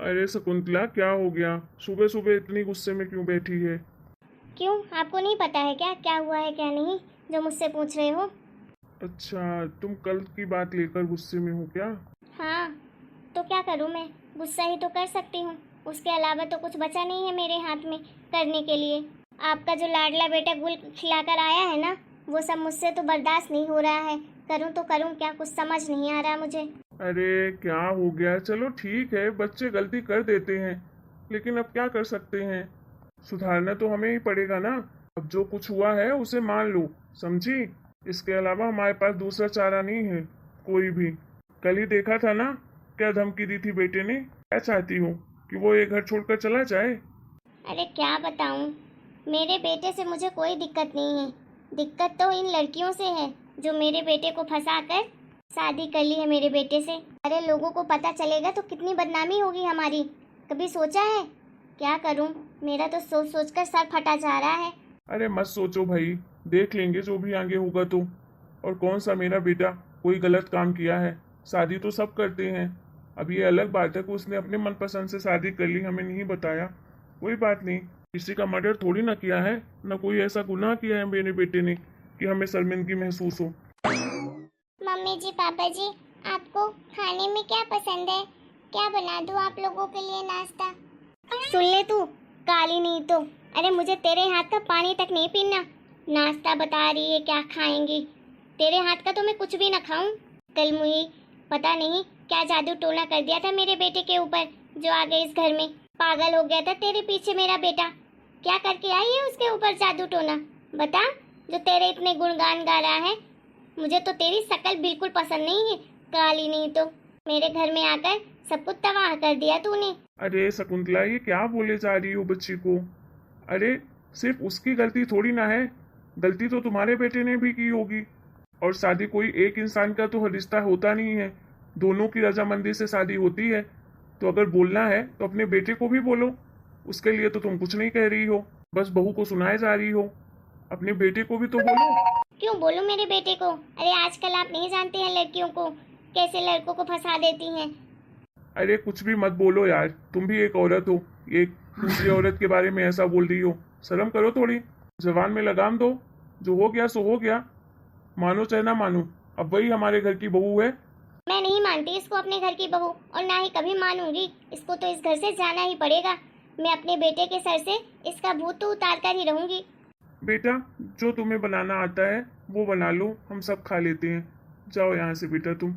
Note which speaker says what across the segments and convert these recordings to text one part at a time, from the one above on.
Speaker 1: अरे शकुंतला, क्या हो गया? सुबह सुबह इतनी गुस्से में क्यों बैठी है?
Speaker 2: क्यों, आपको नहीं पता है क्या क्या हुआ है क्या नहीं, जो मुझसे पूछ रहे हो?
Speaker 1: अच्छा, तुम कल की बात लेकर गुस्से में हो क्या?
Speaker 2: हाँ, तो क्या करूँ मैं? गुस्सा ही तो कर सकती हूँ। उसके अलावा तो कुछ बचा नहीं है मेरे हाथ में करने के लिए। आपका जो लाडला बेटा गुल खिलाकर आया है ना, वो सब मुझसे तो बर्दाश्त नहीं हो रहा है। करूँ तो करूँ क्या, कुछ समझ नहीं आ रहा मुझे।
Speaker 1: अरे क्या हो गया? चलो ठीक है, बच्चे गलती कर देते हैं, लेकिन अब क्या कर सकते हैं? सुधारना तो हमें ही पड़ेगा ना। अब जो कुछ हुआ है उसे मान लो, समझी? इसके अलावा हमारे पास दूसरा चारा नहीं है कोई भी। कल ही देखा था ना, क्या धमकी दी थी बेटे ने। क्या चाहती हो कि वो ये घर छोड़कर चला जाए?
Speaker 2: अरे क्या बताऊँ, मेरे बेटे से मुझे कोई दिक्कत नहीं है। दिक्कत तो इन लड़कियों से है जो मेरे बेटे को फंसाकर शादी कर ली है मेरे बेटे से। अरे लोगों को पता चलेगा तो कितनी बदनामी होगी हमारी। कभी सोचा है? क्या करूं, मेरा तो सोच सोच कर सर फटा जा रहा है।
Speaker 1: अरे मत सोचो भाई, देख लेंगे जो भी आगे होगा तो। और कौन सा मेरा बेटा कोई गलत काम किया है? शादी तो सब करते हैं। अब ये अलग बात है कि उसने अपने मनपसंद से शादी कर ली, हमें नहीं बताया। कोई बात नहीं, किसी का मर्डर थोड़ी ना किया है, ना कोई ऐसा गुनाह किया है मेरे बेटे ने कि हमें शर्मिंदगी महसूस हो।
Speaker 2: मम्मी जी, पापा जी, आपको खाने में क्या पसंद है? क्या बना दूं आप लोगों के लिए नाश्ता? सुन ले तू, काली नहीं तो। अरे मुझे तेरे हाथ का पानी तक नहीं पीना। नाश्ता बता रही है क्या खाएंगी? तेरे हाथ का तो मैं कुछ भी ना खाऊं। कल मुझे पता नहीं क्या जादू टोना कर दिया था मेरे बेटे के ऊपर, जो आ गए इस घर में। पागल हो गया था तेरे पीछे मेरा बेटा। क्या करके आई है उसके ऊपर जादू टोना? बता, जो तेरे इतने गुणगान गा रहा है। मुझे तो तेरी शक्ल बिल्कुल पसंद नहीं है, काली नहीं तो। मेरे घर में आकर सब कुछ तबाह कर दिया तूने।
Speaker 1: अरे शकुंतला, ये क्या बोले जा रही हो बच्ची को? अरे सिर्फ उसकी गलती थोड़ी ना है, गलती तो तुम्हारे बेटे ने भी की होगी। और शादी कोई एक इंसान का तो रिश्ता होता नहीं है, दोनों की रजामंदी से शादी होती है। तो अगर बोलना है तो अपने बेटे को भी बोलो। उसके लिए तो तुम कुछ नहीं कह रही हो, बस बहू को सुनाए जा रही हो। अपने बेटे को भी तो बोलो।
Speaker 2: क्यों बोलूं मेरे बेटे को? अरे आजकल आप नहीं जानते हैं लड़कियों को कैसे लड़कों को फंसा देती हैं।
Speaker 1: अरे कुछ भी मत बोलो यार, तुम भी एक औरत हो, एक दूसरी औरत के बारे में ऐसा बोल रही हो। शर्म करो थोड़ी, जबान में लगाम दो। जो हो गया सो हो गया, मानो चाहे ना मानो, अब वही हमारे घर की बहू है।
Speaker 2: मैं नहीं मानती इसको अपने घर की बहू, और ना ही कभी मानूंगी। इसको तो इस घर से जाना ही पड़ेगा। मैं अपने बेटे के सर से इसका भूत तो उतार कर ही रहूंगी।
Speaker 1: बेटा, जो तुम्हें बनाना आता है वो बना लो, हम सब खा लेते हैं। जाओ यहाँ से बेटा तुम।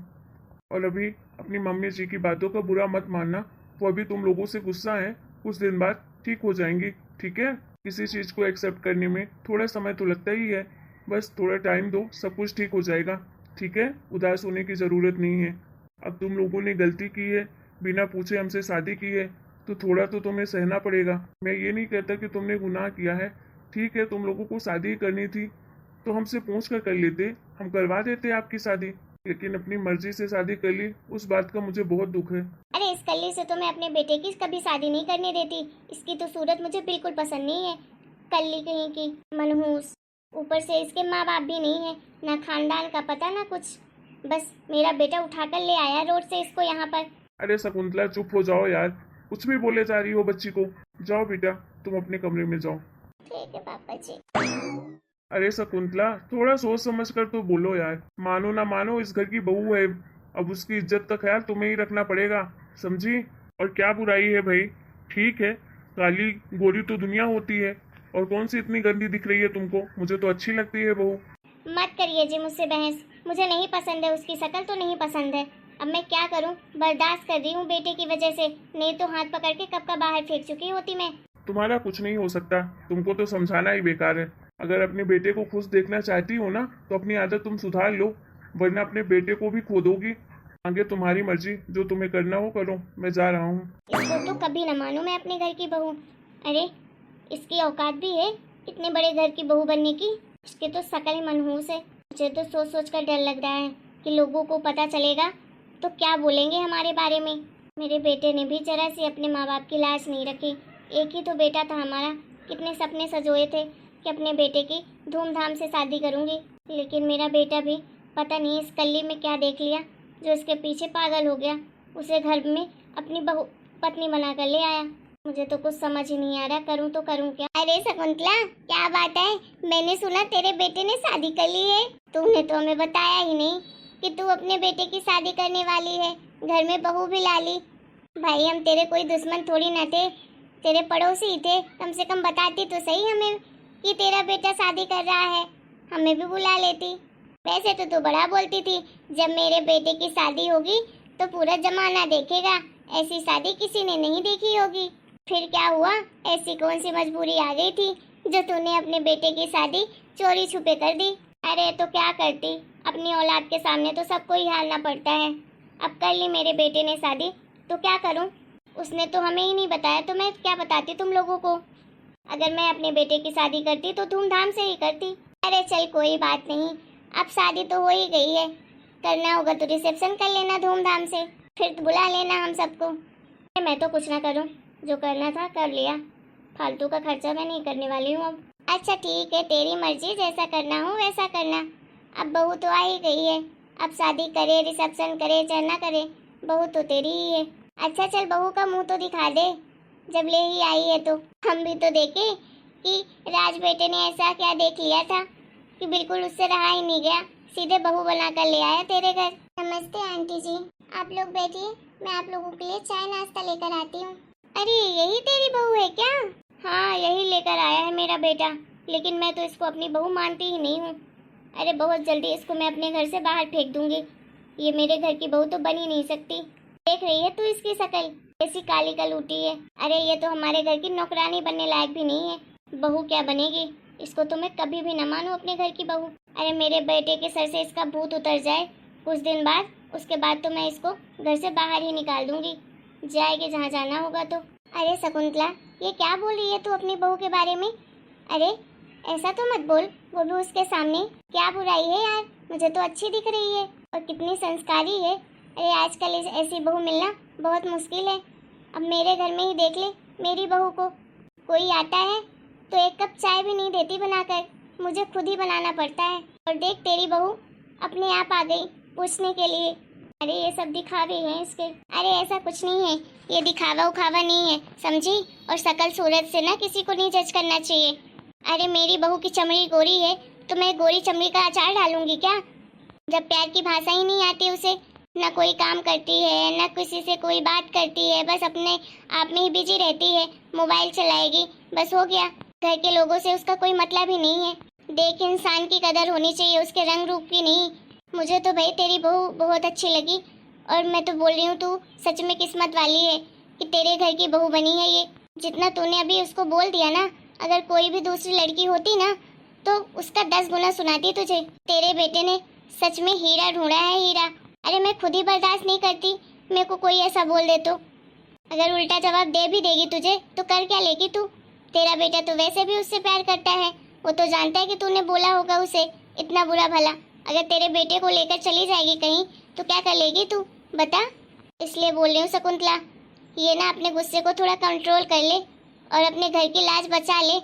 Speaker 1: और अभी अपनी मम्मी जी की बातों का बुरा मत मानना, वो अभी तुम लोगों से गुस्सा है, कुछ दिन बाद ठीक हो जाएंगी। ठीक है? किसी चीज़ को एक्सेप्ट करने में थोड़ा समय तो लगता ही है, बस थोड़ा टाइम दो, सब कुछ ठीक हो जाएगा। ठीक है? उदास होने की ज़रूरत नहीं है। अब तुम लोगों ने गलती की है, बिना पूछे हमसे शादी की है, तो थोड़ा तो तुम्हें सहना पड़ेगा। मैं ये नहीं कहता कि तुमने गुनाह किया है। ठीक है, तुम लोगों को शादी करनी थी तो हमसे पूछ कर लेते, हम करवा देते आपकी शादी। लेकिन अपनी मर्जी से शादी कर ली, उस बात का मुझे बहुत दुख है।
Speaker 2: अरे इस कल्ली से तो मैं अपने बेटे की कभी शादी नहीं करने देती। इसकी तो सूरत मुझे बिल्कुल पसंद नहीं है। कल्ली कहीं की, मनहूस। ऊपर से इसके माँ बाप भी नहीं है, ना खानदान का पता ना कुछ। बस मेरा बेटा उठाकर ले आया रोड से इसको यहाँ पर।
Speaker 1: अरे शकुंतला, चुप हो जाओ यार, कुछ भी बोले जा रही हो बच्ची को। जाओ बेटा, तुम अपने कमरे में जाओ।
Speaker 2: ठीक है पापा जी।
Speaker 1: अरे शकुंतला, थोड़ा सोच समझ कर तो बोलो यार। मानो ना मानो, इस घर की बहू है, अब उसकी इज्जत का ख्याल तुम्हें ही रखना पड़ेगा, समझी? और क्या बुराई है भाई? ठीक है, काली गोरी तो दुनिया होती है, और कौन सी इतनी गंदी दिख रही है तुमको? मुझे तो अच्छी लगती है बहू।
Speaker 2: मत करिए जी मुझसे बहस। मुझे नहीं पसंद है, उसकी शक्ल तो नहीं पसंद है। अब मैं क्या करूं, बर्दाश्त कर रही हूँ बेटे की वजह से। नहीं तो हाथ पकड़ के कब का बाहर फेंक चुकी होती मैं।
Speaker 1: तुम्हारा कुछ नहीं हो सकता, तुमको तो समझाना ही बेकार है। अगर अपने बेटे को खुश देखना चाहती हो ना, तो अपनी आदत तुम सुधार लो, वरना अपने बेटे को भी खो दोगी। आगे तुम्हारी मर्जी, जो तुम्हें करना हो करो, मैं जा रहा हूँ।
Speaker 2: इसको तो कभी न मानूं मैं अपने घर की बहू। अरे इसकी औकात भी है इतने बड़े घर की बहू बनने की। इसके तो शकल ही मनहूस है। मुझे तो सोच सोच कर डर लग रहा है कि लोगों को पता चलेगा तो क्या बोलेंगे हमारे बारे में। मेरे बेटे ने भी जरा सी अपने माँ बाप की लाज नहीं रखी। एक ही तो बेटा था हमारा। कितने सपने सजोए थे कि अपने बेटे की धूमधाम से शादी करूंगी। लेकिन मेरा बेटा भी पता नहीं इस कल्ली में क्या देख लिया जो इसके पीछे पागल हो गया। उसे घर में अपनी बहू पत्नी बनाकर ले आया। मुझे तो कुछ समझ ही नहीं आ रहा, करूं तो करूं क्या। अरे शकुंतला, क्या बात है? मैंने सुना तेरे बेटे ने शादी कर ली है। तूने तो हमें बताया ही नहीं कि तू अपने बेटे की शादी करने वाली है। घर में बहू भी ला ली। भाई हम तेरे कोई दुश्मन थोड़ी ना थे, तेरे पड़ोसी ही थे। कम से कम बताती तो सही हमें कि तेरा बेटा शादी कर रहा है, हमें भी बुला लेती। वैसे तो तू बड़ा बोलती थी, जब मेरे बेटे की शादी होगी तो पूरा जमाना देखेगा, ऐसी शादी किसी ने नहीं देखी होगी। फिर क्या हुआ? ऐसी कौन सी मजबूरी आ गई थी जो तूने अपने बेटे की शादी चोरी छुपे कर दी? अरे तो क्या करती, अपनी औलाद के सामने तो सबको ही हारना पड़ता है। अब कर ली मेरे बेटे ने शादी तो क्या करूं? उसने तो हमें ही नहीं बताया तो मैं क्या बताती तुम लोगों को। अगर मैं अपने बेटे की शादी करती तो धूमधाम से ही करती। अरे चल कोई बात नहीं, अब शादी तो हो ही गई है, करना होगा तो रिसेप्शन कर लेना धूमधाम से, फिर तो बुला लेना हम सबको। मैं तो कुछ ना करूं, जो करना था कर लिया, फालतू का खर्चा मैं नहीं करने वाली हूँ अब। अच्छा ठीक है, तेरी मर्जी, जैसा करना हो वैसा करना। अब बहू तो आ ही गई है, अब शादी करे रिसेप्शन करे चाहे ना करे, बहू तो तेरी ही है। अच्छा चल बहू का मुंह तो दिखा दे, जब ले ही आई है तो हम भी तो देखें कि राज बेटे ने ऐसा क्या देख लिया था कि बिल्कुल उससे रहा ही नहीं गया, सीधे बहू बनाकर ले आया तेरे घर। नमस्ते आंटी जी, आप लोग बैठिए, मैं आप लोगों के लिए चाय नाश्ता लेकर आती हूँ। अरे यही तेरी बहू है क्या? हाँ यही लेकर आया है मेरा बेटा, लेकिन मैं तो इसको अपनी बहू मानती ही नहीं हूँ। अरे बहुत जल्दी इसको मैं अपने घर से बाहर फेंक दूंगी, ये मेरे घर की बहू तो बन ही नहीं सकती। देख रही है तू इसकी शक्ल, ऐसी काली कलूटी है। अरे ये तो हमारे घर की नौकरानी बनने लायक भी नहीं है, बहू क्या बनेगी, इसको तो मैं कभी भी न मानूं अपने घर की बहू। अरे मेरे बेटे के सर से इसका भूत उतर जाए कुछ दिन बाद, उसके बाद तो मैं इसको घर से बाहर ही निकाल दूंगी, जाएगी जहाँ जाना होगा तो। अरे शकुंतला, ये क्या बोल रही है तू अपनी बहू के बारे में? अरे ऐसा तो मत बोल, वो भी उसके सामने। क्या बुराई है यार, मुझे तो अच्छी दिख रही है और कितनी संस्कारी है। अरे आजकल ऐसी बहू मिलना बहुत मुश्किल है। अब मेरे घर में ही देख ले, मेरी बहू को कोई आता है तो एक कप चाय भी नहीं देती बनाकर, मुझे खुद ही बनाना पड़ता है। और देख तेरी बहू अपने आप आ गई पूछने के लिए। अरे ये सब दिखावे हैं इसके। अरे ऐसा कुछ नहीं है, ये दिखावा उखावा नहीं है समझी, और शकल सूरत से ना किसी को नहीं जज करना चाहिए। अरे मेरी बहू की चमड़ी गोरी है तो मैं गोरी चमड़ी का अचार डालूंगी क्या? जब प्यार की भाषा ही नहीं आती उसे, ना कोई काम करती है ना किसी से कोई बात करती है, बस अपने आप में ही बिजी रहती है, मोबाइल चलाएगी, बस हो गया। घर के लोगों से उसका कोई मतलब ही नहीं है। देख इंसान की कदर होनी चाहिए, उसके रंग रूप की नहीं। मुझे तो भाई तेरी बहू बहुत अच्छी लगी, और मैं तो बोल रही हूँ तू सच में किस्मत वाली है कि तेरे घर की बहू बनी है ये। जितना तूने अभी उसको बोल दिया ना, अगर कोई भी दूसरी लड़की होती ना तो उसका 10 गुना सुनाती तुझे। तेरे बेटे ने सच में हीरा ढूंढा है, हीरा। अरे मैं खुद ही बर्दाश्त नहीं करती, मेरे को कोई ऐसा बोल दे तो। अगर उल्टा जवाब दे भी देगी तुझे तो कर क्या लेगी तू? तेरा बेटा तो वैसे भी उससे प्यार करता है, वो तो जानता है कि तूने बोला होगा उसे इतना बुरा भला। अगर तेरे बेटे को लेकर चली जाएगी कहीं तो क्या कर लेगी तू बता? इसलिए बोल रही हूँ शकुंतला, ये ना अपने गुस्से को थोड़ा कंट्रोल कर ले और अपने घर की लाज बचा ले,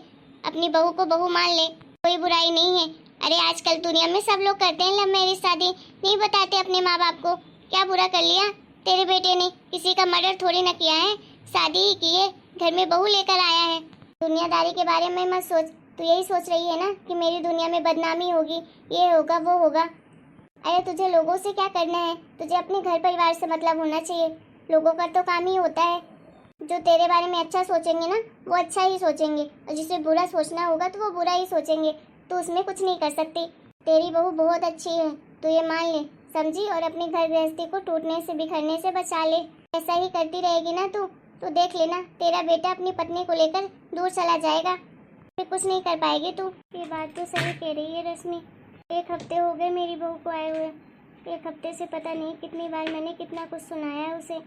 Speaker 2: अपनी बहू को बहू मान ले, कोई बुराई नहीं है। अरे आजकल दुनिया में सब लोग करते हैं लव मैरिज शादी, नहीं बताते अपने माँ बाप को। क्या बुरा कर लिया तेरे बेटे ने? किसी का मर्डर थोड़ी ना किया है, शादी ही की है, घर में बहू लेकर आया है। दुनियादारी के बारे में मत सोच, तू यही सोच रही है ना कि मेरी दुनिया में बदनामी होगी, ये होगा वो होगा। अरे तुझे लोगों से क्या करना है, तुझे अपने घर परिवार से मतलब होना चाहिए। लोगों का तो काम ही होता है, जो तेरे बारे में अच्छा सोचेंगे ना वो अच्छा ही सोचेंगे, और जिसे बुरा सोचना होगा तो वो बुरा ही सोचेंगे, तो उसमें कुछ नहीं कर सकती। तेरी बहू बहुत अच्छी है, तो ये मान ले समझी, और अपनी घर गृहस्थी को टूटने से बिखरने से बचा ले। ऐसा ही करती रहेगी ना तू तो देख लेना तेरा बेटा अपनी पत्नी को लेकर दूर चला जाएगा, फिर कुछ नहीं कर पाएगी तू। ये बात तो सही कह रही है रश्मि, 1 हफ्ते हो गए मेरी बहू को आए हुए, 1 हफ्ते से पता नहीं कितनी बार मैंने कितना कुछ सुनाया है उसे,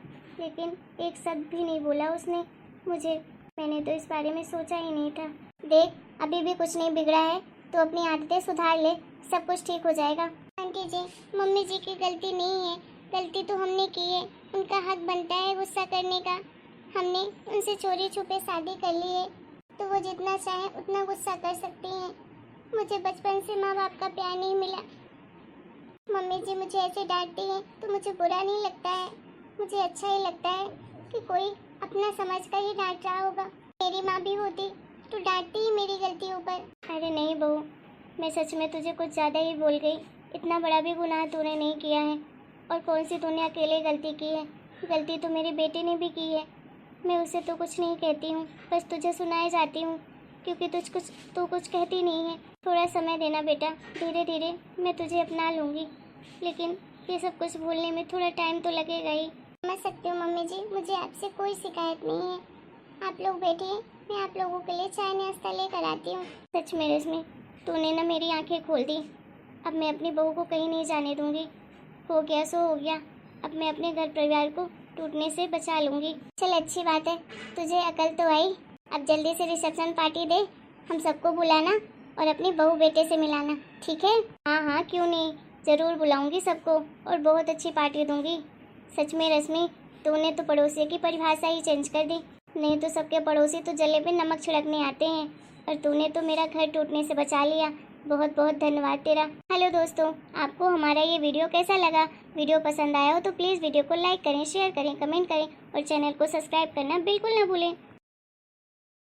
Speaker 2: लेकिन एक शब्द भी नहीं बोला उसने मुझे। मैंने तो इस बारे में सोचा ही नहीं था। देख अभी भी कुछ नहीं बिगड़ा है, तो अपनी आदतें सुधार ले, सब कुछ ठीक हो जाएगा। आंटी जी, मम्मी जी की गलती नहीं है, गलती तो हमने की है, उनका हक बनता है गुस्सा करने का। हमने उनसे चोरी छुपे शादी कर ली है, तो वो जितना चाहे उतना गुस्सा कर सकती हैं। मुझे बचपन से माँ बाप का प्यार नहीं मिला। मम्मी जी मुझे ऐसे डांटती हैं तो मुझे बुरा नहीं लगता है, मुझे अच्छा ही लगता है कि कोई अपना समझ कर ही डांट रहा होगा। मेरी माँ भी होती तो डांटती ही मेरी गलतियों पर। अरे नहीं बहू, मैं सच में तुझे कुछ ज़्यादा ही बोल गई। इतना बड़ा भी गुनाह तूने नहीं किया है। और कौन सी तूने अकेले गलती की है? गलती तो मेरे बेटे ने भी की है। मैं उसे तो कुछ नहीं कहती हूँ, बस तुझे सुनाए जाती हूँ, क्योंकि तू कुछ कहती नहीं है। थोड़ा समय देना बेटा, धीरे धीरे मैं तुझे अपना लूँगी, लेकिन ये सब कुछ भूलने में थोड़ा टाइम तो लगेगा ही। समझ सकती हूँ मम्मी जी, मुझे आपसे कोई शिकायत नहीं है। आप लोग बैठिए, मैं आप लोगों के लिए चाय नाश्ता लेकर आती हूँ। सच में रश्मि, तूने ना मेरी आंखें खोल दी। अब मैं अपनी बहू को कहीं नहीं जाने दूंगी। हो गया सो हो गया। अब मैं अपने घर परिवार को टूटने से बचा लूंगी। चल अच्छी बात है, तुझे अकल तो आई। अब जल्दी से रिसेप्शन पार्टी दे, हम सबको बुलाना और अपनी बहू बेटे से मिलाना, ठीक है? हाँ हाँ, क्यों नहीं, ज़रूर बुलाऊंगी सबको और बहुत अच्छी पार्टी दूंगी। सच में रश्मि, तूने तो पड़ोसी की परिभाषा ही चेंज कर दी। नहीं तो सबके पड़ोसी तो जले पे नमक छिड़कने आते हैं, और तूने तो मेरा घर टूटने से बचा लिया। बहुत बहुत धन्यवाद तेरा। हेलो दोस्तों, आपको हमारा ये वीडियो कैसा लगा? वीडियो पसंद आया हो तो प्लीज़ वीडियो को लाइक करें, शेयर करें, कमेंट करें और चैनल को सब्सक्राइब करना बिल्कुल ना भूलें।